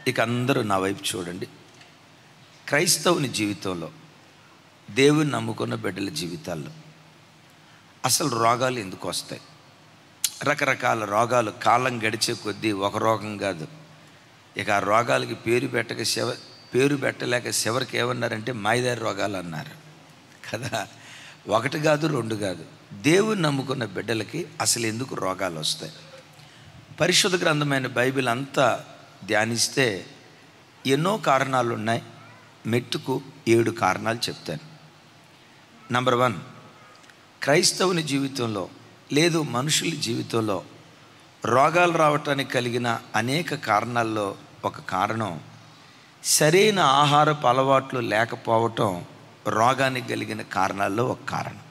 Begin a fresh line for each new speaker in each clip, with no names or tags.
ఇక అందరూ నా వైపు చూడండి. క్రైస్తవుని జీవితంలో, దేవుని నమ్ముకున్న బిడ్డల జీవితాల్లో అసలు రోగాలు ఎందుకు వస్తాయి? రకరకాల రోగాలు కాలం గడిచే కొద్దీ ఒక రోగం కాదు. ఇక ఆ రోగాలకి పేరు పెట్టలేక చివరికి ఏమన్నారంటే మాయదారి రోగాలు అన్నారు కదా. ఒకటి కాదు, రెండు కాదు. దేవుని నమ్ముకున్న బిడ్డలకి అసలు ఎందుకు రోగాలు వస్తాయి? పరిశుద్ధ గ్రంథమైన బైబిల్ అంతా ధ్యానిస్తే ఎన్నో కారణాలు ఉన్నాయి. మెట్టుకు 7 కారణాలు చెప్తాను. నంబర్ 1, క్రైస్తవుని జీవితంలో లేదు మనుషుల జీవితంలో రోగాలు రావటానికి కలిగిన అనేక కారణాల్లో ఒక కారణం సరైన ఆహారపు అలవాట్లు లేకపోవటం రోగానికి కలిగిన కారణాల్లో ఒక కారణం.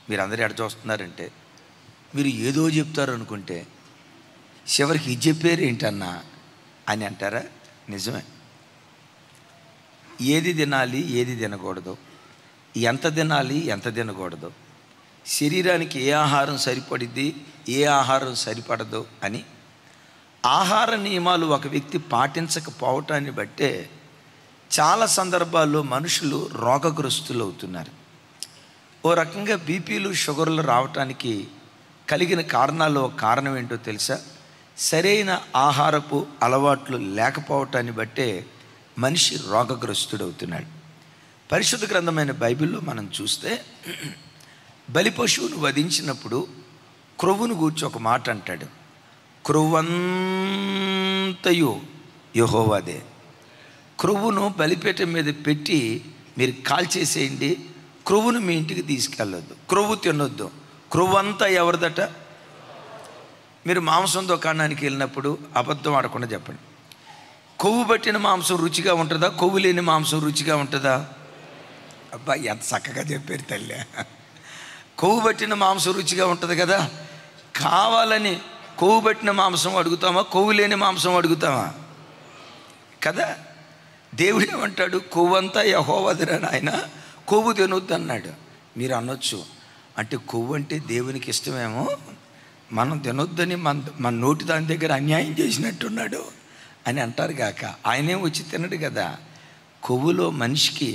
మీరు అందరూ ఎడ చూస్తున్నారంటే, మీరు ఏదో చెప్తారు అనుకుంటే చివరికి ఇది చెప్పారు ఏంటన్నా అని అంటారా? నిజమే. ఏది తినాలి, ఏది తినకూడదు, ఎంత తినాలి, ఎంత తినకూడదు, శరీరానికి ఏ ఆహారం సరిపడిద్ది, ఏ ఆహారం సరిపడదు అని ఆహార నియమాలు ఒక వ్యక్తి పాటించకపోవటాన్ని బట్టే చాలా సందర్భాల్లో మనుషులు రోగగ్రస్తులు అవుతున్నారు. ఓ రకంగా బీపీలు, షుగర్లు రావటానికి కలిగిన కారణాల్లో ఒక కారణం ఏంటో తెలుసా? సరైన ఆహారపు అలవాట్లు లేకపోవటాన్ని బట్టే మనిషి రోగగ్రస్తుడవుతున్నాడు. పరిశుద్ధ గ్రంథమైన బైబిల్లో మనం చూస్తే బలి పశువును వధించినప్పుడు క్రొవ్వును గూర్చి ఒక మాట అంటాడు. క్రొవ్వంతయు యెహోవాదే. క్రొవ్వును బలిపీఠం మీద పెట్టి మీరు కాల్చేసేయండి, క్రొవ్వును మీ ఇంటికి తీసుకెళ్ళొద్దు, క్రొవ్వు తినొద్దు. క్రొవ్వంతా ఎవరిదట? మీరు మాంసం దుకాణానికి వెళ్ళినప్పుడు అబద్ధం ఆడకుండా చెప్పండి. కొవ్వు పట్టిన మాంసం రుచిగా ఉంటుందా, కొవ్వు లేని మాంసం రుచిగా ఉంటుందా? అబ్బా, ఎంత చక్కగా చెప్పారు తల్లి. కొవ్వు పట్టిన మాంసం రుచిగా ఉంటుంది కదా. కావాలని కొవ్వు పట్టిన మాంసం అడుగుతామా, కొవ్వు లేని మాంసం అడుగుతామా? కదా. దేవుడు ఏమంటాడు? కొవ్వంతా యెహోవాదిరా నాయన, కొవ్వు తినొద్దు అన్నాడు. మీరు అనొచ్చు, అంటే కొవ్వు అంటే దేవునికి ఇష్టమేమో, మనం తినొద్దని మన నోటి దాని దగ్గర అన్యాయం చేసినట్టున్నాడు అని అంటారు కాక, ఆయనే వచ్చి తినడు కదా. కొవ్వులో మనిషికి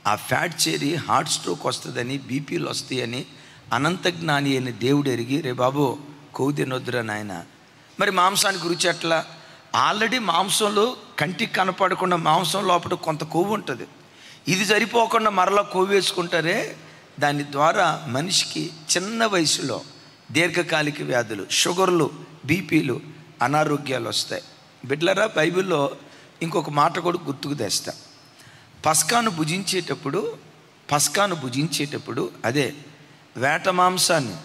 ఆ ఫ్యాట్ చేరి హార్ట్ స్ట్రోక్ వస్తుందని, బీపీలు వస్తాయని అనంత జ్ఞాని అయిన దేవుడు ఎరిగి, రే బాబు కొవ్వు తినొద్దురా నాయన. మరి మాంసానికి రుచి ఎట్లా? ఆల్రెడీ మాంసంలో కంటికి కనపడకుండా మాంసం లోపల కొంత కొవ్వు ఉంటుంది. ఇది సరిపోకుండా మరలా కొవ్వు వేసుకుంటారే, దాని ద్వారా మనిషికి చిన్న వయసులో దీర్ఘకాలిక వ్యాధులు, షుగర్లు, బీపీలు, అనారోగ్యాలు వస్తాయి. బిడ్డలారా, బైబిల్లో ఇంకొక మాట కూడా గుర్తుకు తెస్తా. పస్కాను భుజించేటప్పుడు అదే వేట మాంసాన్ని,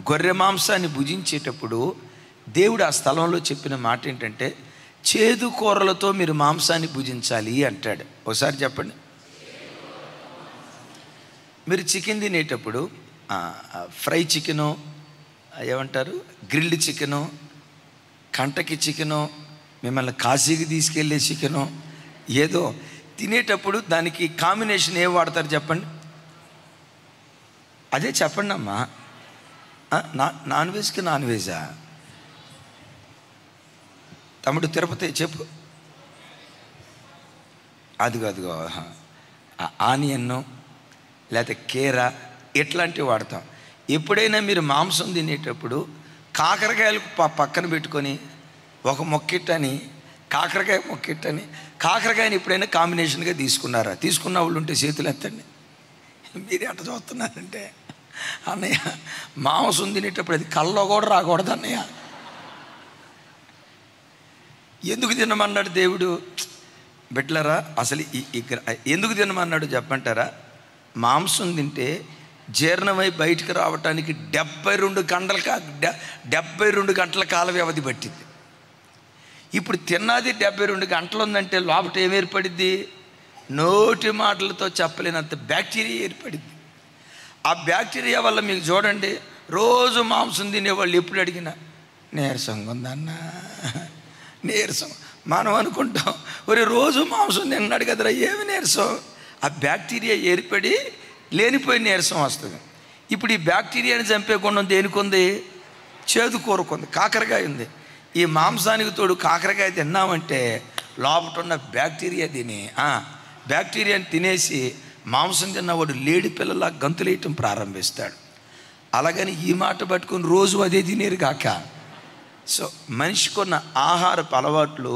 గొర్రె మాంసాన్ని భుజించేటప్పుడు దేవుడు ఆ స్థలంలో చెప్పిన మాట ఏంటంటే, చేదు కూరలతో మీరు మాంసాన్ని భుజించాలి అంటాడు. ఒకసారి చెప్పండి. మీరు చికెన్ తినేటప్పుడు ఫ్రై చికెను, ఏమంటారు, గ్రిల్డ్ చికెను, కంటకి చికెను, మిమ్మల్ని కాశీకి తీసుకెళ్ళే చికెను, ఏదో తినేటప్పుడు దానికి కాంబినేషన్ ఏం వాడతారు చెప్పండి? అదే చెప్పండి అమ్మా. నాన్ వెజ్కి నాన్ వెజా? తమ్ముడు తిరుపతి చెప్పు. అదిగో ఆనియన్ను లేకపోతే కేరా ఇట్లాంటివి వాడతాం. ఎప్పుడైనా మీరు మాంసం తినేటప్పుడు కాకరకాయలు పక్కన పెట్టుకొని ఒక మొక్కిట్టని, కాకరకాయ మొక్కిట్టని, కాకరకాయని ఎప్పుడైనా కాంబినేషన్గా తీసుకున్నారా? తీసుకున్న వాళ్ళు ఉంటే చేతులు ఎత్తండి. మీరు ఎట్ట చూస్తున్నారంటే, అన్నయ్య మాంసం తినేటప్పుడు అది కల్లో కూడా రాకూడదు అన్నయ్య. ఎందుకు తినమన్నాడు దేవుడు? బిడ్డలారా, అసలు ఎందుకు తినమన్నాడు చెప్పంటారా? మాంసం తింటే జీర్ణమై బయటికి రావటానికి 72 గంటల కాల వ్యవధి పట్టింది. ఇప్పుడు తిన్నది 72 గంటలు ఉందంటే లోపల ఏం ఏర్పడిద్ది? నోటి మాటలతో చెప్పలేనంత బ్యాక్టీరియా ఏర్పడిద్ది. ఆ బ్యాక్టీరియా వల్ల మీకు చూడండి, రోజు మాంసం తినేవాళ్ళు ఎప్పుడు అడిగినా నీరసంగా ఉందన్నా, నీరసం. మనం అనుకుంటాం, ఒరే రోజు మాంసం తిన్నాడు కదరా, ఏమి నీరసం? ఆ బ్యాక్టీరియా ఏర్పడి లేనిపోయిన నీరసం వస్తుంది. ఇప్పుడు ఈ బ్యాక్టీరియాని చంపే గుణం దేనికి ఉంది? చేదు కూరకు ఉంది, కాకరకాయ ఉంది. ఈ మాంసానికి తోడు కాకరకాయ తిన్నామంటే లోపట ఉన్న బ్యాక్టీరియా బ్యాక్టీరియాని తినేసి మాంసం తిన్నవాడు లేడి పిల్లలా గంతులేయటం ప్రారంభిస్తాడు. అలాగని ఈ మాట పట్టుకుని రోజు అదే తినేరు కాక. సో మనిషికున్న ఆహారపు అలవాట్లు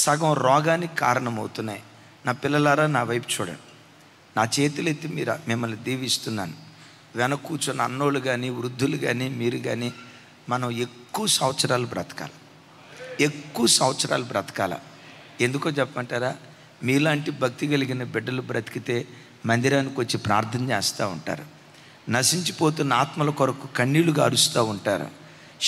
సగం రోగానికి కారణమవుతున్నాయి. నా పిల్లలారా, నా వైపు చూడండి. నా చేతులు ఎత్తి మిమ్మల్ని దీవిస్తున్నాను. వెనక కూర్చున్న అన్నోళ్ళు కానీ, వృద్ధులు కానీ, మీరు కానీ మనం ఎక్కువ సంవత్సరాలు బ్రతకాల. ఎందుకో చెప్పమంటారా? మీలాంటి భక్తి కలిగిన బిడ్డలు బ్రతికితే మందిరానికి వచ్చి ప్రార్థన చేస్తూ ఉంటారు. నశించిపోతున్న ఆత్మల కొరకు కన్నీళ్లు గారుస్తూ ఉంటారు.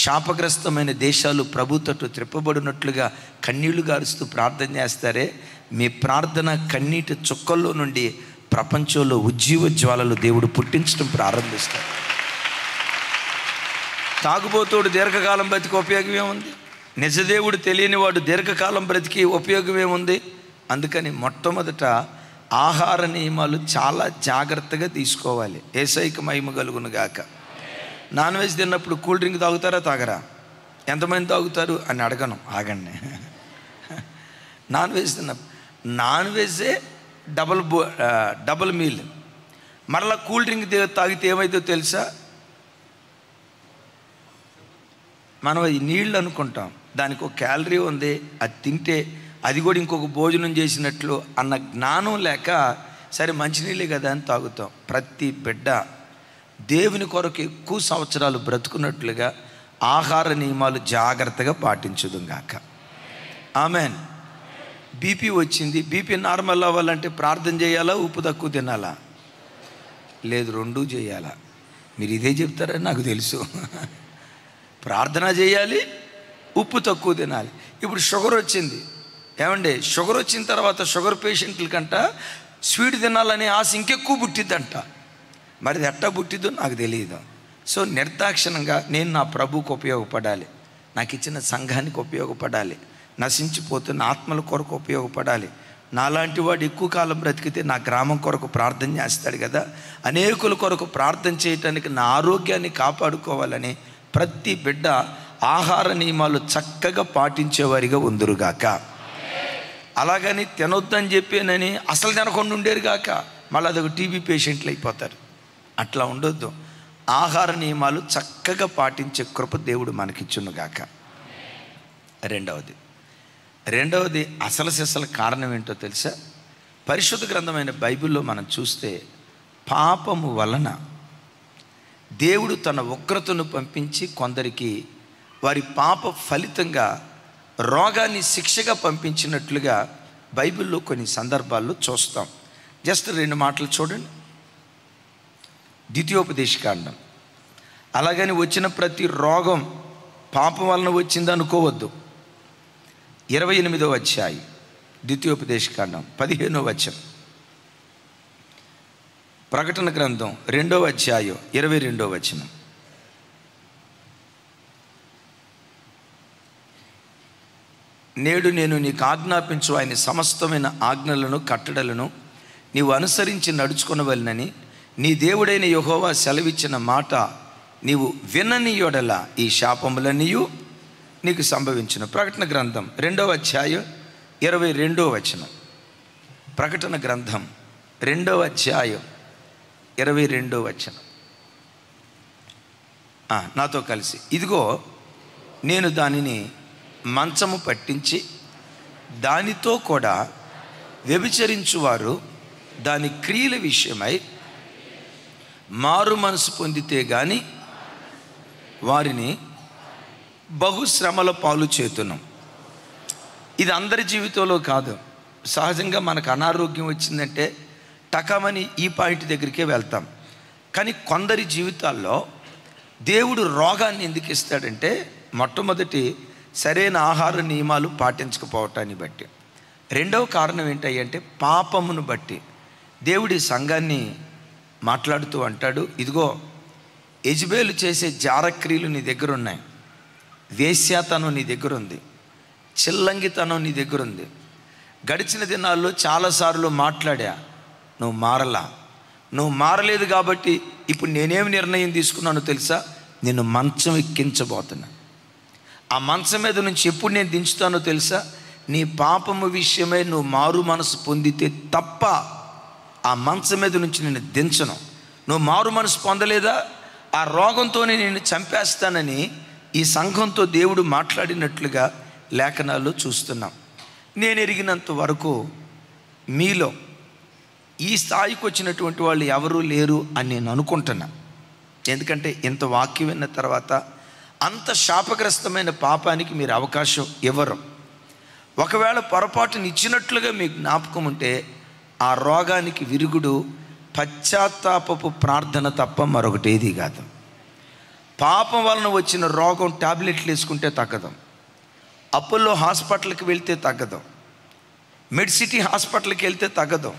శాపగ్రస్తమైన దేశాలు ప్రభు తట్టు త్రిప్పబడినట్లుగా కన్నీళ్లు గారుస్తూ ప్రార్థన చేస్తారే, మీ ప్రార్థన కన్నీటి చుక్కల్లో నుండి ప్రపంచంలో ఉజ్జీవ జ్వాలలు దేవుడు పుట్టించడం ప్రారంభిస్తాడు. తాగుబోతోడు దీర్ఘకాలం బ్రతికి ఉపయోగం ఏముంది? నిజదేవుడు తెలియని వాడు దీర్ఘకాలం బ్రతికి ఉపయోగం ఏముంది? అందుకని మొట్టమొదట ఆహార నియమాలు చాలా జాగ్రత్తగా తీసుకోవాలి. యేసయ్యకు మహిమ కలుగును గాక. నాన్ వెజ్ తిన్నప్పుడు కూల్ డ్రింక్ తాగుతారా, తాగరా? ఎంతమంది తాగుతారు అని అడగను, ఆగండి. నాన్ వెజ్ తిన్నప్పుడు నాన్ వెజ్జే డబుల్ మీల్. మరలా కూల్ డ్రింక్ తాగితే ఏమైతే తెలుసా? మనం అది నీళ్ళు అనుకుంటాం, దానికి ఒక క్యాలరీ ఉంది, అది తింటే అది కూడా ఇంకొక భోజనం చేసినట్లు అన్న జ్ఞానం లేక సరే మంచినీళ్ళే కదా అని తాగుతాం. ప్రతి బిడ్డ దేవుని కొరకు ఎక్కువ సంవత్సరాలు బ్రతుకున్నట్లుగా ఆహార నియమాలు జాగ్రత్తగా పాటించుదుగాక. ఆమెన్. బీపీ వచ్చింది, బీపీ నార్మల్ అవ్వాలంటే ప్రార్థన చేయాలా, ఉప్పు తక్కువ తినాలా? లేదు, రెండూ చేయాలా. మీరు ఇదే చెప్తారని నాకు తెలుసు. ప్రార్థన చేయాలి, ఉప్పు తక్కువ తినాలి. ఇప్పుడు షుగర్ వచ్చింది, ఏమండి? షుగర్ వచ్చిన తర్వాత షుగర్ పేషెంట్ల కంట స్వీట్ తినాలనే ఆశ ఇంకెక్కువ పుట్టిద్దంట. మరి అది ఎట్టా పుట్టిద్దో నాకు తెలియదు. సో నిర్దాక్షిణంగా నేను నా ప్రభువుకు ఉపయోగపడాలి, నాకు ఇచ్చిన సంఘానికి ఉపయోగపడాలి, నశించిపోతున్న ఆత్మల కొరకు ఉపయోగపడాలి. నాలాంటి వాడు ఎక్కువ కాలం బ్రతికితే నా గ్రామం కొరకు ప్రార్థన చేస్తాడు కదా, అనేకుల కొరకు ప్రార్థన చేయటానికి నా ఆరోగ్యాన్ని కాపాడుకోవాలని ప్రతి బిడ్డ ఆహార నియమాలు చక్కగా పాటించేవారిగా ఉందురుగాక. అలాగని తినొద్దని చెప్పానని అసలు తినకుండా ఉండేరు కాక మళ్ళీ అదొక టీబీ పేషెంట్లు అయిపోతారు. అట్లా ఉండొద్దు. ఆహార నియమాలు చక్కగా పాటించే కృప దేవుడు మనకిచ్చునుగాక. రెండవది అసలు సిసలు కారణం ఏంటో తెలుసా? పరిశుద్ధ గ్రంథమైన బైబిల్లో మనం చూస్తే పాపము వలన దేవుడు తన ఉగ్రతను పంపించి కొందరికి వారి పాప ఫలితంగా రోగాన్ని శిక్షగా పంపించినట్లుగా బైబిల్లో కొన్ని సందర్భాల్లో చూస్తాం. జస్ట్ 2 మాటలు చూడండి. ద్వితీయోపదేశకాండం. అలాగని వచ్చిన ప్రతి రోగం పాపం వలన వచ్చింది అనుకోవద్దు. 28వ అధ్యాయం ద్వితీయోపదేశకాండం 15వ వచనం. ప్రకటన గ్రంథం 2వ అధ్యాయం 22వ వచనం. నేడు నేను నీకు ఆజ్ఞాపించు ఆయన సమస్తమైన ఆజ్ఞలను కట్టడలను నీవు అనుసరించి నడుచుకొనవలెనని నీ దేవుడైన యెహోవా సెలవిచ్చిన మాట నీవు వినని యెడల ఈ శాపములన్నీయు నీకు సంభవించిన. ప్రకటన గ్రంథం 2వ అధ్యాయం 22వ వచనం. ప్రకటన గ్రంథం 2వ అధ్యాయం 22వ వచనం. నాతో కలిసి, ఇదిగో నేను దానిని మంచము పట్టించి దానితో కూడా వ్యభిచరించువారు దాని క్రియల విషయమై మారు మనసు పొందితే గాని వారిని బహుశ్రమల పాలు చేతును. ఇది అందరి జీవితంలో కాదు. సహజంగా మనకు అనారోగ్యం వచ్చిందంటే టకమని ఈ పాయింట్ దగ్గరికే వెళ్తాం. కానీ కొందరి జీవితాల్లో దేవుడు రోగాన్ని ఎందుకు ఇస్తాడంటే, మొట్టమొదటి సరైన ఆహార నియమాలు పాటించకపోవటాన్ని బట్టి. రెండవ కారణం ఏంటంటే పాపమును బట్టి. దేవుడి సంఘాన్ని మాట్లాడుతూ అంటాడు, ఇదిగో యెజబెలు చేసే జారక్రియలు నీ దగ్గర ఉన్నాయి, వేశ్యాతనం నీ దగ్గర ఉంది, చిల్లంగితనం నీ దగ్గర ఉంది. గడిచిన దినాల్లో చాలాసార్లు మాట్లాడా, నువ్వు మారలేదు కాబట్టి ఇప్పుడు నేనేమి నిర్ణయం తీసుకున్నానో తెలుసా? నిన్ను మంచం ఎక్కించబోతున్నా. ఆ మంచం మీద నుంచి ఎప్పుడు నేను దించుతానో తెలుసా? నీ పాపము విషయమై నువ్వు మారు మనసు పొందితే తప్ప ఆ మంచం మీద నుంచి నేను దించను. నువ్వు మారు మనసు పొందలేదా, ఆ రోగంతోనే నేను చంపేస్తానని ఈ సంఘంతో దేవుడు మాట్లాడినట్లుగా లేఖనాల్లో చూస్తున్నాం. నేను ఎరిగినంత వరకు మీలో ఈ స్థాయికి వచ్చినటువంటి వాళ్ళు ఎవరూ లేరు అని నేను అనుకుంటున్నా. ఎందుకంటే ఇంత వాక్యం విన్న తర్వాత అంత శాపగ్రస్తమైన పాపానికి మీరు అవకాశం ఇవ్వరు. ఒకవేళ పొరపాటుని ఇచ్చినట్లుగా మీకు జ్ఞాపకం ఉంటే ఆ రోగానికి విరుగుడు పశ్చాత్తాపపు ప్రార్థన తప్ప మరొకటేది కాదు. పాపం వలన వచ్చిన రోగం టాబ్లెట్లు వేసుకుంటే తగ్గదు, అపోలో హాస్పిటల్కి వెళ్తే తగ్గదు, మెడ్సిటీ హాస్పిటల్కి వెళ్తే తగ్గదు,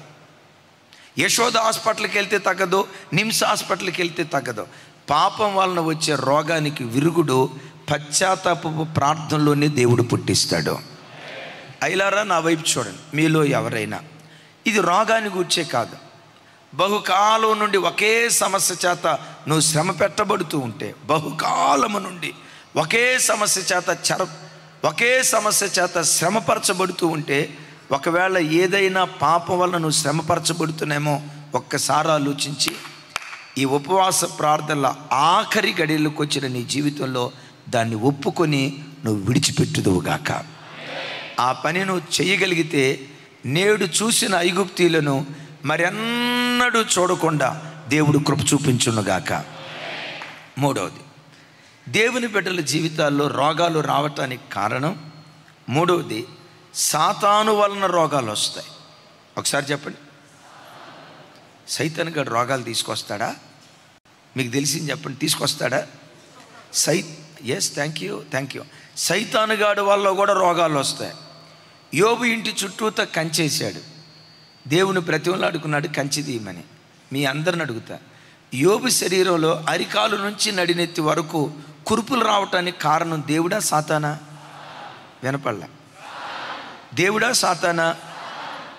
యశోద హాస్పిటల్కి వెళ్తే తగ్గదు, నిమ్స్ హాస్పిటల్కి వెళ్తే తగ్గదు. పాపం వలన వచ్చే రోగానికి విరుగుడు పశ్చాత్తాపపు ప్రార్థనలోనే దేవుడు పుట్టిస్తాడు. అయిలారా నా వైపు చూడండి, మీలో ఎవరైనా ఇది రోగాన్ని గూర్చే కాదు, బహుకాలం నుండి ఒకే సమస్య చేత నువ్వు శ్రమ పెట్టబడుతూ ఉంటే, బహుకాలము నుండి ఒకే సమస్య చేత శ్రమపరచబడుతూ ఉంటే, ఒకవేళ ఏదైనా పాపం వలన నువ్వు శ్రమపరచబడుతున్నామో ఒక్కసారి ఆలోచించి ఈ ఉపవాస ప్రార్థనల ఆఖరి గడియలకు వచ్చిన నీ జీవితంలో దాన్ని ఒప్పుకొని నువ్వు విడిచిపెట్టుదువుగాక. ఆ పని నువ్వు చేయగలిగితే నేడు చూసిన ఐగుప్తీలను మరెన్నడూ చూడకుండా దేవుడు కృప చూపించునుగాక. మూడవది, దేవుని బిడ్డల జీవితాల్లో రోగాలు రావటానికి కారణం మూడవది, సాతాను వలన రోగాలు వస్తాయి. ఒకసారి చెప్పండి, సైతాను గాడు రోగాలు తీసుకొస్తాడా? మీకు తెలిసింది చెప్పండి, తీసుకొస్తాడా? Yes, thank you. సైతాను గాడు వల్ల కూడా రోగాలు వస్తాయి. యోబు ఇంటి చుట్టూతో కంచేశాడు, దేవుని బ్రతిమలాడుకున్నాడు కంచి తీయమని. మీ అందరిని అడుగుతా, యోబు శరీరంలో అరికాలు నుంచి నడినెత్తి వరకు కురుపులు రావటానికి కారణం దేవుడా సాతానా? వినపడలా? దేవుడా సాతానా?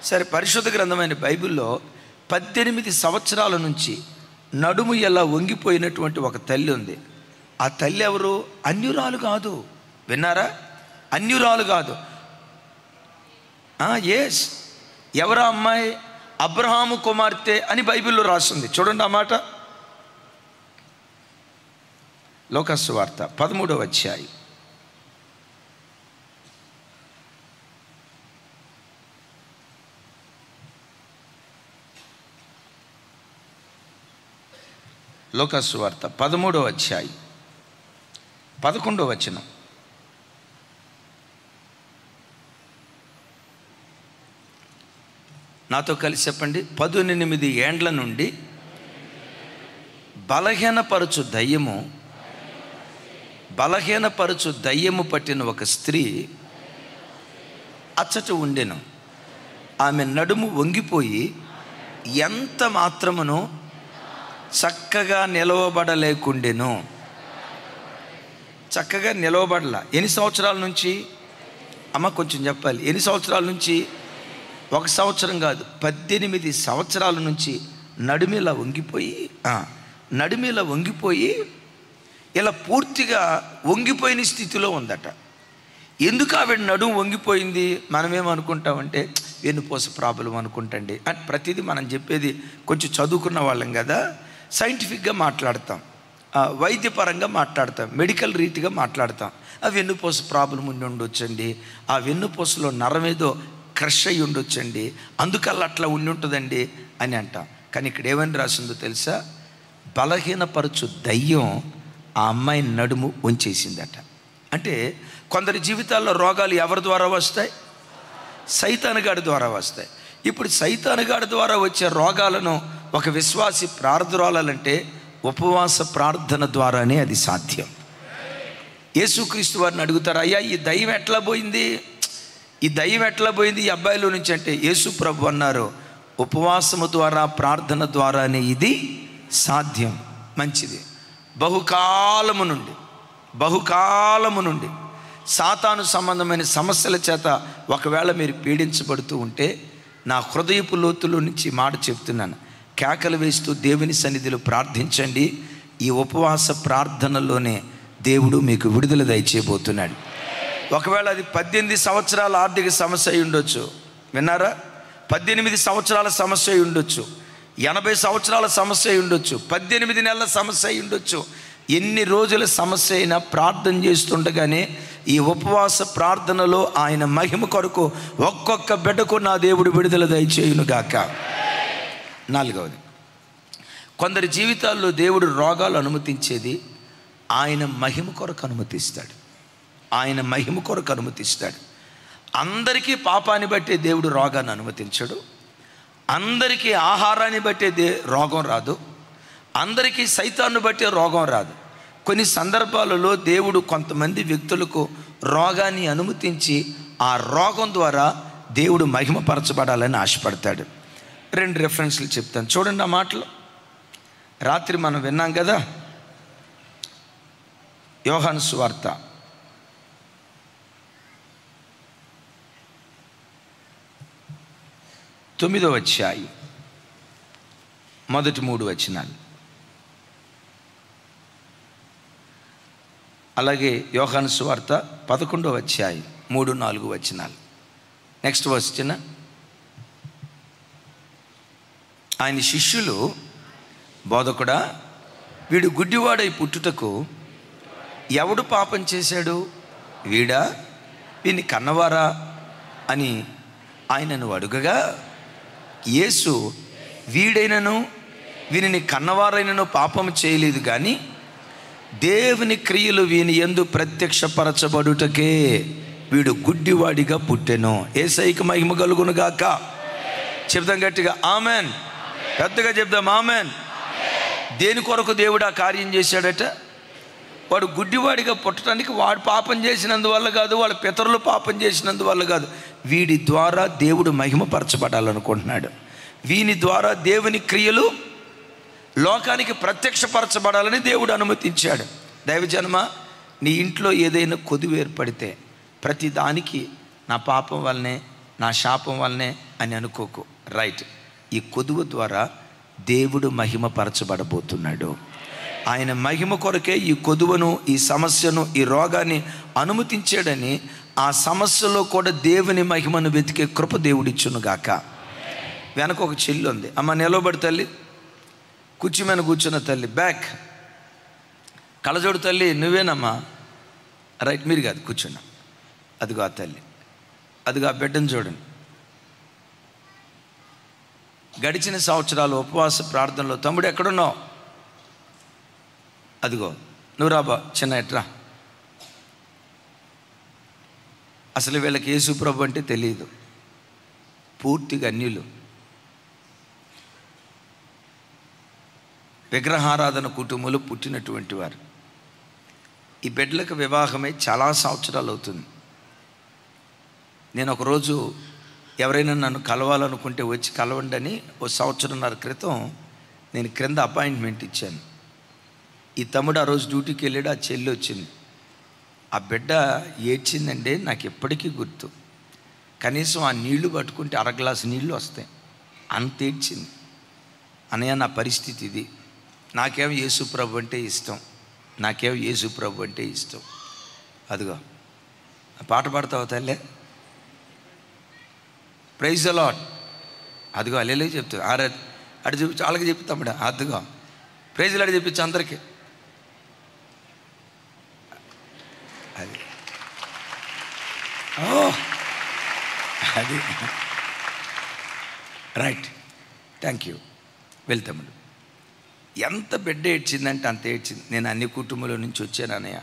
సరే, పరిశుద్ధ గ్రంథమైన బైబిల్లో 18 సంవత్సరాల నుంచి నడుము ఎలా వంగిపోయినటువంటి ఒక తల్లి ఉంది. ఆ తల్లి ఎవరు? అన్యురాలు కాదు. విన్నారా? అన్యురాలు కాదు. ఎస్, ఎవరా అమ్మాయి? అబ్రహాము కుమార్తె అని బైబిల్లో రాస్తుంది. చూడండి ఆ మాట, లోకాసు వార్త 13వ అధ్యాయం. లోకాసు వార్త 13వ అధ్యాయం 11వ వచనం. నాతో కలిసి చెప్పండి. 18 ఏండ్ల నుండి బలహీనపరచు దయ్యము పట్టిన ఒక స్త్రీ అచ్చట ఉండెను. ఆమె నడుము వంగిపోయి ఎంత మాత్రమును చక్కగా నిలవబడలేకుండెను. చక్కగా నిలవబడలా. ఎన్ని సంవత్సరాల నుంచి అమ్మ? కొంచెం చెప్పాలి. ఎన్ని సంవత్సరాల నుంచి? 1 సంవత్సరం కాదు, 18 సంవత్సరాల నుంచి నడుమిలా వంగిపోయి ఇలా పూర్తిగా వంగిపోయిన స్థితిలో ఉందట. ఎందుకు ఆవిడ నడుము వంగిపోయింది? మనమేమనుకుంటామంటే వెన్నుపూస ప్రాబ్లం అనుకుంటండి అని ప్రతిదీ మనం చెప్పేది కొంచెం చదువుకున్న వాళ్ళం కదా, సైంటిఫిక్గా మాట్లాడతాం, వైద్యపరంగా మాట్లాడతాం, మెడికల్ రీతిగా మాట్లాడతాం. ఆ వెన్నుపూస ప్రాబ్లం ఉండి ఉండొచ్చండి, ఆ వెన్నుపూసలో నరం ఏదో క్రష్ అయ్యి ఉండొచ్చండి, అందుకల్లా అట్లా ఉండి ఉంటుందండి అని అంటాం. కానీ ఇక్కడ ఏమని రాసిందో తెలుసా? బలహీనపరచు దయ్యం ఆ అమ్మాయి నడుము వంచేసిందట. అంటే కొందరి జీవితాల్లో రోగాలు ఎవరి ద్వారా వస్తాయి? సైతానుగాడి ద్వారా వస్తాయి. ఇప్పుడు సైతానుగాడి ద్వారా వచ్చే రోగాలను ఒక విశ్వాసి ప్రార్థనాలంటే ఉపవాస ప్రార్థన ద్వారానే అది సాధ్యం. యేసుక్రీస్తు వారిని అడుగుతారు, అయ్యా ఈ దయ్యం ఎట్లా పోయింది ఈ అబ్బాయిలో నుంచి అంటే యేసు ప్రభు అన్నారు, ఉపవాసము ద్వారా ప్రార్థన ద్వారానే ఇది సాధ్యం. మంచిది. బహుకాలము నుండి సాతాను సంబంధమైన సమస్యల చేత ఒకవేళ మీరు పీడించబడుతూ ఉంటే నా హృదయపు లోతులో నుంచి మాట చెప్తున్నాను, కేకలు వేస్తూ దేవుని సన్నిధిలో ప్రార్థించండి. ఈ ఉపవాస ప్రార్థనలోనే దేవుడు మీకు విడుదల దయచేయబోతున్నాడు. ఒకవేళ అది 18 సంవత్సరాల ఆర్థిక సమస్య అయి ఉండొచ్చు, విన్నారా? 18 సంవత్సరాల సమస్య అయి ఉండొచ్చు, 80 సంవత్సరాల సమస్య అయి ఉండొచ్చు, 18 నెలల సమస్య అయి ఉండొచ్చు. ఎన్ని రోజుల సమస్య అయినా ప్రార్థన చేస్తుండగానే ఈ ఉపవాస ప్రార్థనలో ఆయన మహిమ కొరకు ఒక్కొక్క బిడ్డకు నా దేవుడు విడుదల దయచేయునుగాక. 4వది, కొందరి జీవితాల్లో దేవుడు రోగాలు అనుమతించేది ఆయన మహిమ కొరకు అనుమతిస్తాడు. ఆయన మహిమ కొరకు అనుమతిస్తాడు. అందరికీ పాపాన్ని బట్టే దేవుడు రోగాన్ని అనుమతించడు. అందరికీ ఆహారాన్ని బట్టే రోగం రాదు. అందరికీ సైతాన్ని బట్టే రోగం రాదు. కొన్ని సందర్భాలలో దేవుడు కొంతమంది వ్యక్తులకు రోగాన్ని అనుమతించి ఆ రోగం ద్వారా దేవుడు మహిమపరచబడాలని ఆశపడతాడు. 2 రెఫరెన్స్లు చెప్తాను, చూడండి ఆ మాటలు. రాత్రి మనం విన్నాం కదా, యోహాను సువార్త 9వ అధ్యాయం మొదటి 3 వచనాలు, అలాగే యోహాను సువార్త 11వ అధ్యాయం 3-4 వచనాలు. నెక్స్ట్ వచ్చిన ఆయన శిష్యులు, బోధకుడా, వీడు గుడ్డివాడై పుట్టుటకు ఎవడు పాపం చేశాడు, వీడా వీని కన్నవారా అని ఆయనను అడుగగా, యేసు వీడైనను వీనిని కన్నవారైనను పాపము చేయలేదు, కానీ దేవుని క్రియలు వీని యందు ప్రత్యక్షపరచబడుటకే వీడు గుడ్డివాడిగా పుట్టెను. యేసయ్యకి మహిమ కలుగును గాక. చెప్దాం గట్టిగా ఆమెన్. పెద్దగా చెప్దాం ఆమెన్. దేని కొరకు దేవుడు ఆ కార్యం చేశాడట? వాడు గుడ్డివాడిగా పుట్టడానికి వాడు పాపం చేసినందువల్ల కాదు, వాళ్ళ పితరులు పాపం చేసినందువల్ల కాదు. వీడి ద్వారా దేవుడు మహిమపరచబడాలనుకుంటున్నాడు. వీని ద్వారా దేవుని క్రియలు లోకానికి ప్రత్యక్షపరచబడాలని దేవుడు అనుమతించాడు. దైవజనమ, నీ ఇంట్లో ఏదైనా కొదువు ఏర్పడితే ప్రతి దానికి నా పాపం వల్లనే, నా శాపం వల్లనే అని అనుకోకు. రైట్, ఈ కొదువు ద్వారా దేవుడు మహిమపరచబడబోతున్నాడు. ఆయన మహిమ కొరకే ఈ కొదువను, ఈ సమస్యను, ఈ రోగాన్ని అనుమతించాడని ఆ సమస్యలో కూడా దేవుని మహిమను వెతికే కృప దేవుడిచ్చునుగాక. వెనక ఒక చెల్లి ఉంది, అమ్మ నిలబడి తల్లి, కుర్చీ మీద కూర్చున్న తల్లి, బ్యాక్ కళ్ళజోడు తల్లి, నువ్వేనమ్మా. రైట్, మీరు కాదు, కూర్చున్నా. అదిగో ఆ తల్లి, అదిగో ఆ బిడ్డను చూడండి. గడిచిన సంవత్సరాలు ఉపవాస ప్రార్థనలో, తమ్ముడు ఎక్కడున్నావు? అదిగో నువ్వు రాబా, చిన్న ఎట్రా. అసలు వీళ్ళకి యేసు ప్రభు అంటే తెలియదు, పూర్తిగా అన్యులు. విగ్రహారాధన కుటుంబంలో పుట్టినటువంటి వారు. ఈ బిడ్డలకు వివాహమై చాలా సంవత్సరాలు అవుతుంది. నేను ఒకరోజు ఎవరైనా నన్ను కలవాలనుకుంటే వచ్చి కలవండి అని 1 సంవత్సరంన్నర క్రితం నేను క్రింద అపాయింట్మెంట్ ఇచ్చాను. ఈ తమ్ముడు ఆ రోజు డ్యూటీకి వెళ్ళాడు, ఆ చెల్లి వచ్చింది. ఆ బిడ్డ ఏడ్చిందంటే నాకు ఎప్పటికీ గుర్తు. కనీసం ఆ నీళ్లు పట్టుకుంటే 1/2 గ్లాసు నీళ్ళు వస్తాయి, అంత ఏడ్చింది. అన్నయ్య, నా పరిస్థితి ఇది, నాకేమో యేసు ప్రభు అంటే ఇష్టం, నాకేమో యేసు ప్రభు అంటే ఇష్టం. అదిగో పాట పాడతావు తల్లే, ప్రైజ్ ద లార్డ్. అదిగో అల్లెలే చెప్తావు, అటు చూపించు, వాళ్ళకి చెప్తాముడా, అదిగో ప్రైజ్ లాడ్ చెప్పించు అందరికీ. అది అది రైట్, థ్యాంక్ యూ. వెళ్తాముడు. ఎంత బిడ్డ ఏడ్చిందంటే అంత ఏడ్చింది. నేను అన్ని కుటుంబంలో నుంచి వచ్చాను అన్నయ్య,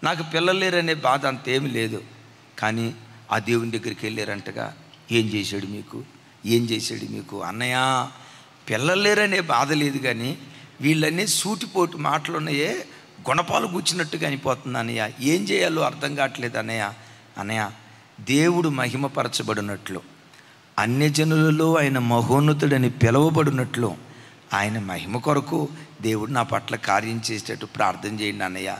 నాకు పిల్లలు లేరనే బాధ అంతేమి లేదు, కానీ ఆ దేవుని దగ్గరికి వెళ్ళారంటగా, ఏం చేశాడు మీకు, ఏం చేశాడు మీకు? అన్నయ్య, పిల్లలు లేరనే బాధ లేదు, కానీ వీళ్ళన్నీ సూటిపోటు మాటలు ఉన్నాయే, గుణపాలు కూర్చున్నట్టుగా అనిపోతుంది అన్నయ్య, ఏం చేయాలో అర్థం కావట్లేదు అన్నయ్య. అన్నయ్య, దేవుడు మహిమపరచబడినట్లు, అన్యజనులలో ఆయన మహోన్నతుడని పిలువబడినట్లు ఆయన మహిమ కొరకు దేవుడు నా పట్ల కార్యం చేసేటట్టు ప్రార్థన చేయండి అన్నయ్య.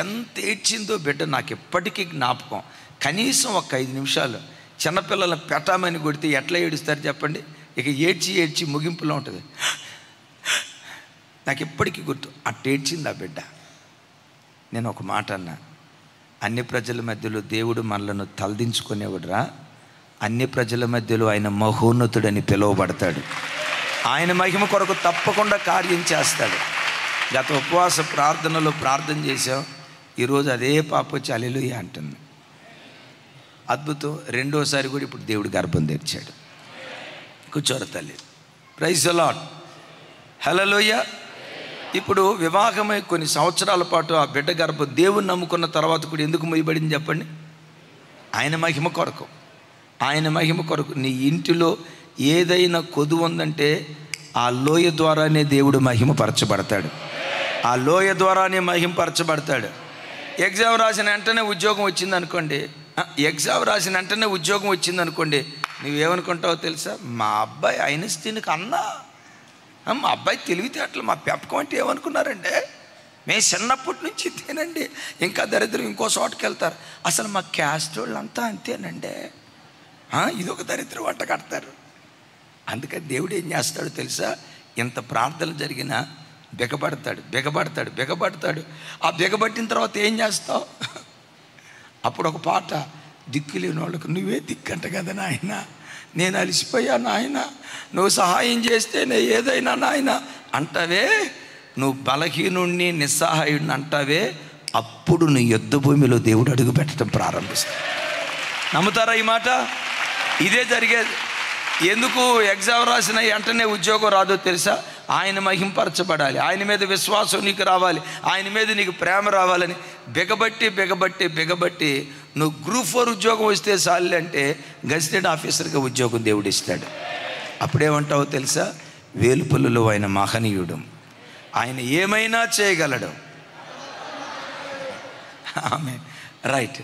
ఎంత ఏడ్చిందో బిడ్డ నాకు ఎప్పటికీ జ్ఞాపకం. కనీసం ఒక 5 నిమిషాలు చిన్నపిల్లలను పెట్టామని కొడితే ఎట్లా ఏడుస్తారు చెప్పండి? ఇక ఏడ్చి ఏడ్చి ముగింపులో ఉంటుంది. నాకు ఎప్పటికీ గుర్తు, అట్టేడ్చింది ఆ బిడ్డ. నేను ఒక మాట అన్నా, అన్ని ప్రజల మధ్యలో దేవుడు మనలను తలదించుకునేవాడురా. అన్ని ప్రజల మధ్యలో ఆయన మహోన్నతుడని పిలువబడతాడు. ఆయన మహిమ కొరకు తప్పకుండా కార్యం చేస్తాడు. గత ఉపవాస ప్రార్థనలో ప్రార్థన చేశాం, ఈరోజు అదే పాప వచ్చి హల్లెలూయా అంటుంది. అద్భుతం. రెండోసారి కూడా ఇప్పుడు దేవుడు గర్భం తెరిచాడు. కూర్చోరు తల్లి. Praise the Lord. హల్లెలూయా. ఇప్పుడు వివాహమై కొన్ని సంవత్సరాల పాటు ఆ బిడ్డ గర్భం దేవుని నమ్ముకున్న తర్వాత కూడా ఎందుకు మొయ్యబడింది చెప్పండి? ఆయన మహిమ కొరకు. ఆయన మహిమ కొరకు. నీ ఇంటిలో ఏదైనా కొదువు ఉందంటే ఆ లోయ ద్వారానే దేవుడు మహిమపరచబడతాడు. ఆ లోయ ద్వారానే మహిమపరచబడతాడు. ఎగ్జామ్ రాసిన వెంటనే ఉద్యోగం వచ్చిందనుకోండి, నువ్వేమనుకుంటావో తెలుసా? మా అబ్బాయి ఐన్స్టీన్కి అన్నా, మా అబ్బాయి తెలివితేటలు, మా పెంపకం అంటే ఏమనుకున్నారంటే, మేము చిన్నప్పటి నుంచి తినండి, ఇంకా దరిద్రం ఇంకో చోటుకి వెళ్తారు. అసలు మా క్యాస్ట్ వాళ్ళు అంతా అంతేనండి, ఇదొక దరిద్రం వంట కడతారు. అందుకని దేవుడు ఏం చేస్తాడో తెలుసా? ఎంత ప్రార్థనలు జరిగినా బిగబడతాడు. ఆ బిగబట్టిన తర్వాత ఏం చేస్తావు? అప్పుడు ఒక పాట, దిక్కు లేని వాళ్ళకు నువ్వే దిక్కంట కదా నాయన, నేను అలసిపోయా నాయన, నువ్వు సహాయం చేస్తే నేను ఏదైనా నాయన అంటావే, నువ్వు బలహీనుణ్ణి నిస్సహాయుడిని అంటావే, అప్పుడు నీ యుద్ధ భూమిలో దేవుడు అడుగు పెట్టడం ప్రారంభిస్తాడు. నమ్ముతారా ఈ మాట? ఇదే జరిగేది. ఎందుకు ఎగ్జామ్ రాసిన వెంటనే ఉద్యోగం రాదో తెలుసా? ఆయన మహింపరచబడాలి, ఆయన మీద విశ్వాసం నీకు రావాలి, ఆయన మీద నీకు ప్రేమ రావాలని బిగబట్టి నువ్వు గ్రూప్ 4 ఉద్యోగం వస్తే చాలు అంటే గెజిటెడ్ ఆఫీసర్గా ఉద్యోగం దేవుడు ఇస్తాడు. అప్పుడేమంటావో తెలుసా? వేలుపుల్లలో ఆయన మహనీయుడు, ఆయన ఏమైనా చేయగలడు. ఆమేన్. రైట్.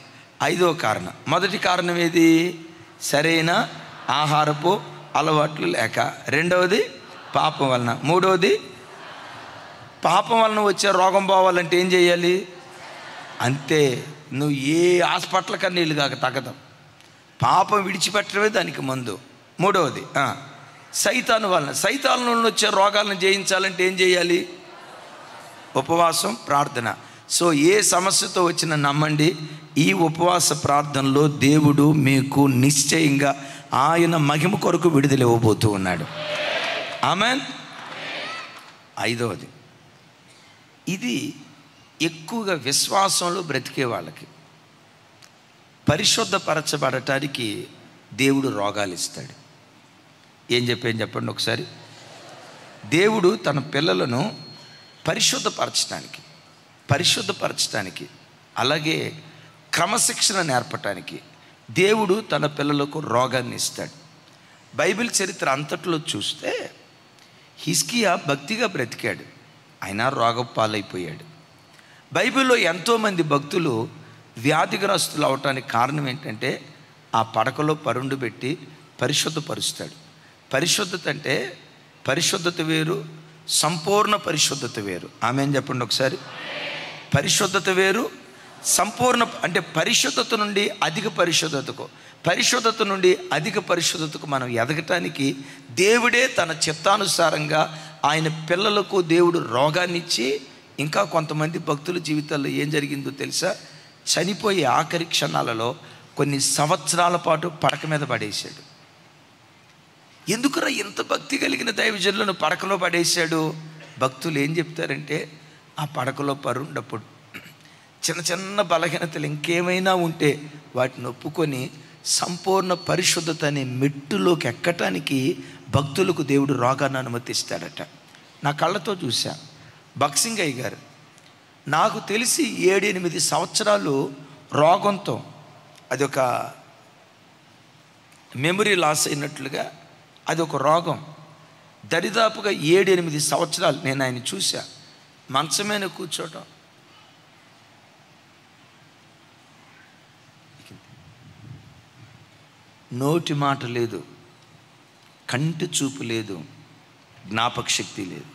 5వ కారణం. మొదటి కారణం ఏది? సరైన ఆహారపు అలవాట్లు లేక. రెండవది పాపం వలన. మూడవది పాపం వలన వచ్చే రోగం పోవాలంటే ఏం చేయాలి? అంతే, నువ్వు ఏ హాస్పిటల్ కన్నా నీళ్ళు కాక తగ్గదు. పాపం విడిచిపెట్టడమే దానికి మందు. మూడవది సైతాను వలన. సైతాను వలన వచ్చే రోగాలను జయించాలంటే ఏం చేయాలి? ఉపవాసం, ప్రార్థన. సో ఏ సమస్యతో వచ్చినా నమ్మండి, ఈ ఉపవాస ప్రార్థనలో దేవుడు మీకు నిశ్చయంగా ఆయన మహిమ కొరకు విడుదల ఇవ్వబోతూ ఉన్నాడు. ఆమేన్. 5వది, ఇది ఎక్కువగా విశ్వాసంలో బ్రతికే వాళ్ళకి పరిశుద్ధపరచబడటానికి దేవుడు రోగాలు ఇస్తాడు. ఏం చెప్పండి ఒకసారి. దేవుడు తన పిల్లలను పరిశుద్ధపరచడానికి అలాగే క్రమశిక్షణ నేర్పటానికి దేవుడు తన పిల్లలకు రోగాన్ని ఇస్తాడు. బైబిల్ చరిత్ర అంతట్లో చూస్తే హిజ్కియా భక్తిగా బ్రతికాడు, ఆయన రోగపాలైపోయాడు. బైబిల్లో ఎంతోమంది భక్తులు వ్యాధిగ్రస్తులు అవటానికి కారణం ఏంటంటే ఆ పడకలో పరుండు పెట్టి పరిశుద్ధపరుస్తాడు. పరిశుద్ధత అంటే పరిశుద్ధత వేరు, సంపూర్ణ పరిశుద్ధత వేరు. ఆమేన్ చెప్పండి ఒకసారి. పరిశుద్ధత వేరు, సంపూర్ణ అంటే పరిశుద్ధత నుండి అధిక పరిశుద్ధతకు మనం ఎదగటానికి దేవుడే తన చిత్తానుసారంగా ఆయన పిల్లలకు దేవుడు రోగాన్ని ఇచ్చి, ఇంకా కొంతమంది భక్తుల జీవితాల్లో ఏం జరిగిందో తెలుసా? చనిపోయే ఆఖరి క్షణాలలో కొన్ని సంవత్సరాల పాటు పడక మీద పడేశాడు. ఎందుకురా ఇంత భక్తి కలిగిన దైవజనులను పడకలో పడేశాడు? భక్తులు ఏం చెప్తారంటే, ఆ పడకలో పరుండప్పుడు చిన్న బలహీనతలు ఇంకేమైనా ఉంటే వాటిని ఒప్పుకొని సంపూర్ణ పరిశుద్ధత అనే మెట్టులోకి ఎక్కటానికి భక్తులకు దేవుడు రోగాన్ని అనుమతిస్తాడట. నా కళ్ళతో చూసా. బక్సింగయ్య గారు నాకు తెలిసి 7-8 సంవత్సరాలు రోగంతో, అది ఒక మెమరీ లాస్ అయినట్లుగా అది ఒక రోగం. దరిదాపుగా 7-8 సంవత్సరాలు నేను ఆయన చూసా. మంచమైన కూర్చోటం, నోటి మాట లేదు, కంటి చూపు లేదు, జ్ఞాపక శక్తి లేదు.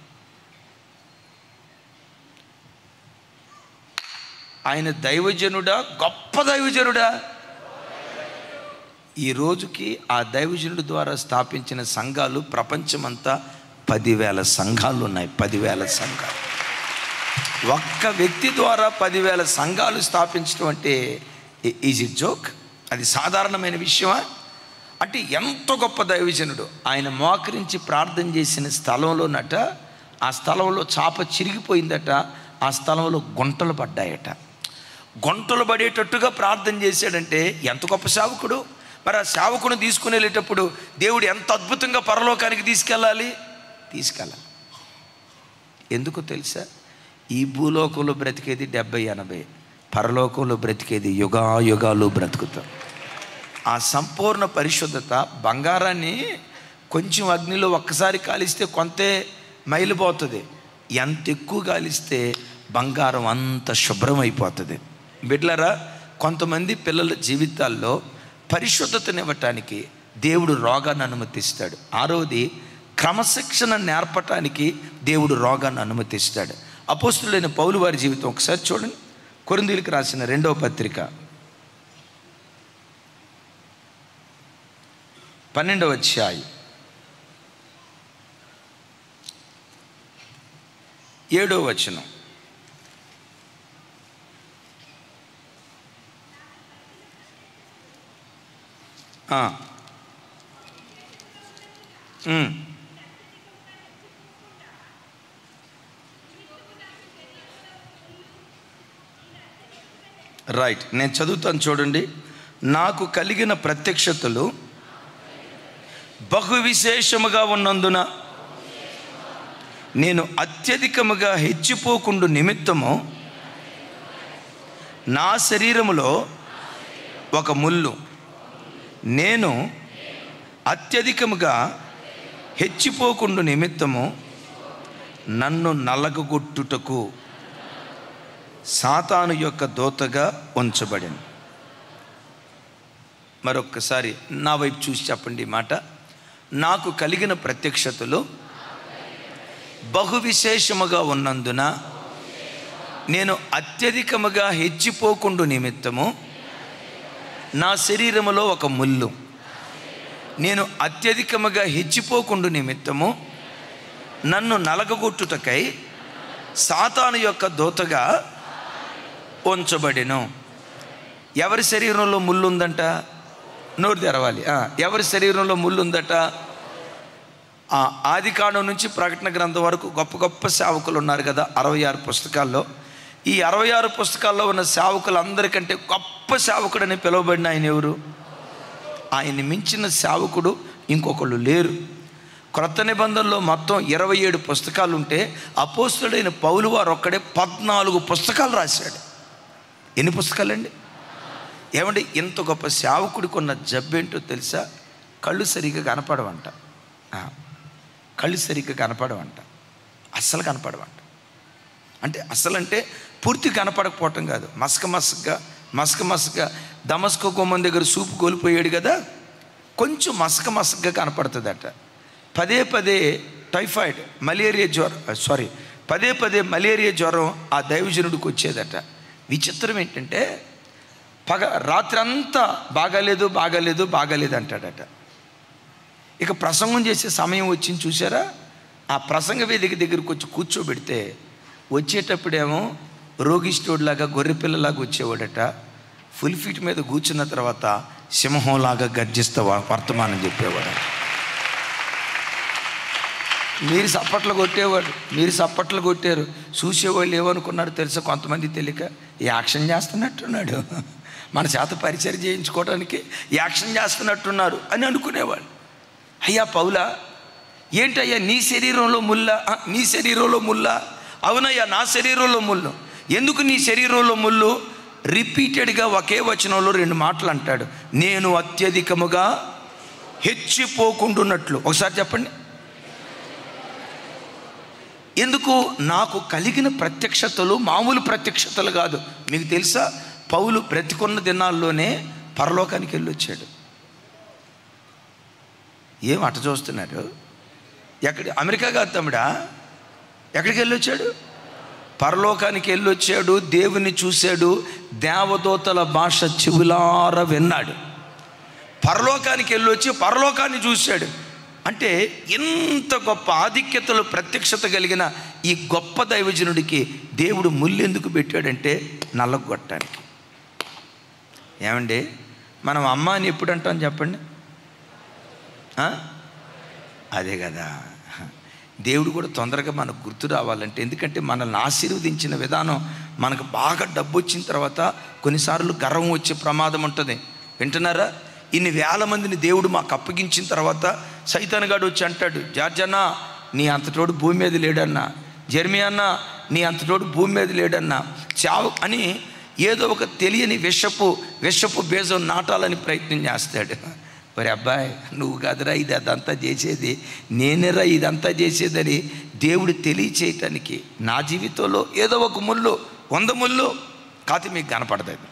ఆయన దైవజనుడా, గొప్ప దైవజనుడా. ఈ రోజుకి ఆ దైవజనుడి ద్వారా స్థాపించిన సంఘాలు ప్రపంచమంతా 10,000 సంఘాలు ఉన్నాయి. 10,000 సంఘాలు. ఒక్క వ్యక్తి ద్వారా 10,000 సంఘాలు స్థాపించడం అంటే ఈజ్ ఇట్ జోక్? అది సాధారణమైన విషయమా? అంటే ఎంత గొప్ప దైవజనుడు. ఆయన మోకరించి ప్రార్థన చేసిన స్థలంలోనట, ఆ స్థలంలో చాప చిరిగిపోయిందట, ఆ స్థలంలో గుంటలు పడ్డాయట. గుంటలు పడేటట్టుగా ప్రార్థన చేశాడంటే ఎంత గొప్ప సేవకుడు. మరి ఆ సేవకుని తీసుకుని వెళ్ళేటప్పుడు దేవుడు ఎంత అద్భుతంగా పరలోకానికి తీసుకెళ్ళాలి. ఎందుకు తెలుసా? ఈ భూలోకంలో బ్రతికేది 70-80, పరలోకంలో బ్రతికేది యుగాలు బ్రతుకుతాం. ఆ సంపూర్ణ పరిశుద్ధత, బంగారాన్ని కొంచెం అగ్నిలో ఒక్కసారి కాలిస్తే కొంతే మైలిపోతుంది, ఎంత ఎక్కువ కాలిస్తే బంగారం అంత శుభ్రమైపోతుంది. బిడ్డలారా, కొంతమంది పిల్లల జీవితాల్లో పరిశుద్ధతనివ్వటానికి దేవుడు రోగాన్ని అనుమతిస్తాడు. ఆరోది క్రమశిక్షణ నేర్పటానికి దేవుడు రోగాన్ని అనుమతిస్తాడు. అపోస్తులైన పౌలు వారి జీవితం ఒకసారి చూడండి. కొరింథీయులకు రాసిన 2వ పత్రిక 12వ అధ్యాయం 7వ వచనం. రైట్, నేను చదువుతాను చూడండి. నాకు కలిగిన ప్రత్యక్షతలు బహు విశేషముగా ఉన్నందున నేను అత్యధికముగా హెచ్చిపోకుండు నిమిత్తము నా శరీరములో ఒక ముళ్ళు, నేను అత్యధికముగా హెచ్చిపోకుండు నిమిత్తము నన్ను నలగగొట్టుటకు సాతాను యొక్క దూతగా ఉంచబడింది. మరొక్కసారి నా వైపు చూసి చెప్పండి ఈ మాట. నాకు కలిగిన ప్రత్యక్షతలు బహు విశేషముగా ఉన్నందున నేను అత్యధికముగా హెచ్చిపోకుండు నిమిత్తము నా శరీరములో ఒక ముళ్ళు, నేను అత్యధికముగా హెచ్చిపోకుండు నిమిత్తము నన్ను నలగగొట్టుటకై సాతాను యొక్క దూతగా ఉంచబడెను. ఎవరి శరీరంలో ముళ్ళు ఉందంట? నోరు తెరవాలి. ఎవరి శరీరంలో ముళ్ళు ఉందట? ఆదికాండం నుంచి ప్రకటన గ్రంథం వరకు గొప్ప గొప్ప సేవకులు ఉన్నారు కదా, 66 పుస్తకాల్లో. ఈ 66 పుస్తకాల్లో ఉన్న సేవకులందరికంటే గొప్ప సేవకుడని పిలువబడిన ఆయన ఎవరు? ఆయన్ని మించిన సేవకుడు ఇంకొకళ్ళు లేరు. క్రొత్త నిబంధనలో మొత్తం 27 పుస్తకాలు ఉంటే అపోస్తలుడైన పౌలు వారు ఒక్కడే 14 పుస్తకాలు రాశాడు. ఎన్ని పుస్తకాలండి? ఏమంటే ఇంత గొప్ప సేవకుడికి ఉన్న జబ్బేంటో తెలుసా? కళ్ళు సరిగ్గా కనపడవంట. కళ్ళు సరిగ్గా కనపడవంట, అస్సలు కనపడవంట. అంటే అస్సలు అంటే పూర్తి కనపడకపోవటం కాదు, మసకగా దమస్కో గుమ్మం దగ్గర సూపు కోల్పోయాడు కదా, కొంచెం మసకగా కనపడుతుందట. పదే టైఫాయిడ్ మలేరియా జ్వరం ఆ దైవజనుడికి వచ్చేదట. విచిత్రం ఏంటంటే రాత్రి అంతా బాగాలేదు అంటాడట. ఇక ప్రసంగం చేసే సమయం వచ్చింది చూసారా, ఆ ప్రసంగ వేదిక దగ్గరికి వచ్చి కూర్చోబెడితే వచ్చేటప్పుడేమో రోగిష్ఠుడిలాగా గొర్రెపిల్లలాగా వచ్చేవాడట. ఫుల్ ఫీట్ మీద కూర్చున్న తర్వాత సింహంలాగా గర్జిస్తూ వర్తమానం చెప్పేవాడు. మీరు సప్పట్లు కొట్టారు. చూసేవాళ్ళు ఏమనుకున్నారు తెలుసా? కొంతమంది తెలియక యాక్షన్ చేస్తున్నట్టున్నాడు, మన చేత పరిచయం చేయించుకోవడానికి యాక్షన్ చేస్తున్నట్టున్నారు అని అనుకునేవాళ్ళు. అయ్యా పౌలా, ఏంటయ్యా నీ శరీరంలో ముళ్ళ? అవునయ్యా నా శరీరంలో ముళ్ళు. ఎందుకు నీ శరీరంలో ముళ్ళు? రిపీటెడ్గా ఒకే వచనంలో 2 మాటలు అంటాడు. నేను అత్యధికముగా హెచ్చిపోకుండున్నట్లు. ఒకసారి చెప్పండి. ఎందుకు? నాకు కలిగిన ప్రత్యక్షతలు మామూలు ప్రత్యక్షతలు కాదు. మీకు తెలుసా, పౌలు బ్రతికున్న దినాల్లోనే పరలోకానికి వెళ్ళొచ్చాడు. ఏం అట చూస్తున్నారు? అమెరికా కాదు తమ్ముడా, ఎక్కడికి వెళ్ళొచ్చాడు? పరలోకానికి వెళ్ళొచ్చాడు. దేవుని చూశాడు, దేవదూతల భాష చెవులార విన్నాడు. పరలోకానికి వెళ్ళొచ్చి పరలోకాన్ని చూశాడు. అంటే ఇంత గొప్ప ఆధిక్యతలు ప్రత్యక్షత కలిగిన ఈ గొప్ప దైవజనుడికి దేవుడు ముళ్ళు ఎందుకు పెట్టాడంటే నల్లగొట్టడానికి. ఏమండి, మనం అమ్మ అని ఎప్పుడు అంటాం చెప్పండి? అదే కదా, దేవుడు కూడా తొందరగా మనకు గుర్తు రావాలంటే, ఎందుకంటే మనల్ని ఆశీర్వదించిన విధానం, మనకు బాగా డబ్బు వచ్చిన తర్వాత కొన్నిసార్లు గర్వం వచ్చే ప్రమాదం ఉంటుంది. వింటున్నారా? ఇన్ని వేల మందిని దేవుడు మాకు అప్పగించిన తర్వాత సైతానుగాడు వచ్చి అంటాడు, జార్జ్ అన్న నీ అంతటోడు భూమి మీద లేడన్నా, జెర్మియా అన్న నీ అంతటోడు భూమి మీద లేడన్నా, చావు అని ఏదో ఒక తెలియని విషపు బీజం నాటాలని ప్రయత్నం చేస్తాడు. మరి అబ్బాయి, నువ్వు కాదురా ఇది అదంతా చేసేది, నేనేరా ఇదంతా చేసేదని దేవుడు తెలియచేయటానికి నా జీవితంలో ఏదో ఒక ముళ్ళు, 100 ముళ్ళు కాదు మీకు కనపడతాడు,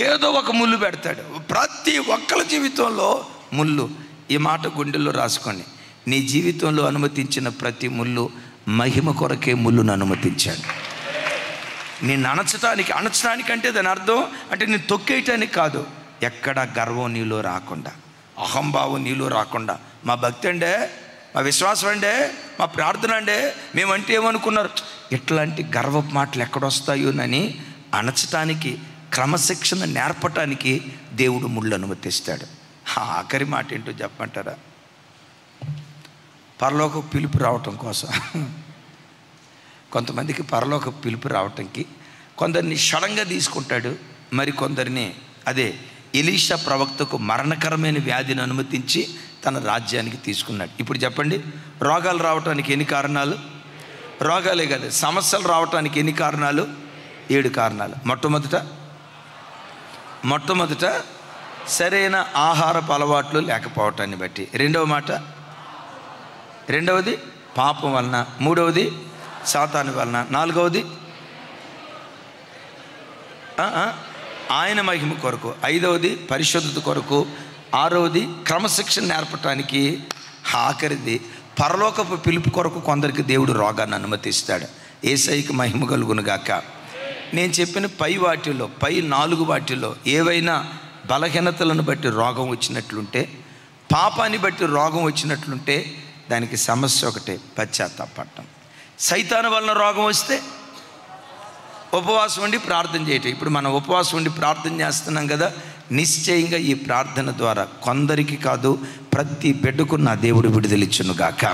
ఏదో ఒక ముళ్ళు పెడతాడు. ప్రతి ఒక్కరి జీవితంలో ముళ్ళు. ఈ మాట గుండెల్లో రాసుకోండి. నీ జీవితంలో అనుమతించిన ప్రతి ముళ్ళు మహిమ కొరకే ముళ్ళును అనుమతించాడు. నిన్ను అణచడానికి అంటే దాని అర్థం అంటే నేను తొక్కేయటానికి కాదు. ఎక్కడ గర్వం నీలో రాకుండా, అహంభావం నీలో రాకుండా, మా భక్తి అండే, మా విశ్వాసం అండే, మా ప్రార్థన అండే, మేమంటే ఏమనుకున్నారు, ఇట్లాంటి గర్వపు మాటలు ఎక్కడొస్తాయోనని అణచటానికి, క్రమశిక్షణ నేర్పటానికి దేవుడు ముళ్ళు అనుమతిస్తాడు. ఆఖరి మాట ఏంటో చెప్పమంటారా? పరలోక పిలుపు రావటం కోసం. కొంతమందికి పరలోక పిలుపు రావటానికి కొందరిని సడన్గా తీసుకుంటాడు, మరి కొందరిని అదే ఎలీషా ప్రవక్తకు మరణకరమైన వ్యాధిని అనుమతించి తన రాజ్యానికి తీసుకున్నాడు. ఇప్పుడు చెప్పండి, రోగాలు రావటానికి ఎన్ని కారణాలు? రోగాలే కదా, సమస్యలు రావటానికి ఎన్ని కారణాలు? 7 కారణాలు. మొట్టమొదట సరైన ఆహారపు అలవాట్లు లేకపోవటాన్ని బట్టి, రెండవది పాపం వలన, మూడవది సాతాను వలన, నాలుగవది ఆయన మహిమ కొరకు, ఐదవది పరిశుద్ధత కొరకు, ఆరవది క్రమశిక్షణ నేర్పటానికి, ఆఖరిది పరలోకపు పిలుపు కొరకు కొందరికి దేవుడు రోగాన్ని అనుమతిస్తాడు. యేసయ్యకి మహిమ కలుగును గాక. నేను చెప్పిన పై 4 వాటిల్లో ఏవైనా బలహీనతలను బట్టి రోగం వచ్చినట్లుంటే, పాపాన్ని బట్టి రోగం వచ్చినట్లుంటే దానికి సమస్య ఒకటే, పశ్చాత్తాపడటం. సైతాను వలన రోగం వస్తే ఉపవాసం ఉండి ప్రార్థన చేయటం. ఇప్పుడు మనం ఉపవాసం ఉండి ప్రార్థన చేస్తున్నాం కదా, నిశ్చయంగా ఈ ప్రార్థన ద్వారా కొందరికి కాదు ప్రతి బిడ్డకు నా దేవుడు విడుదలిచ్చును గాక.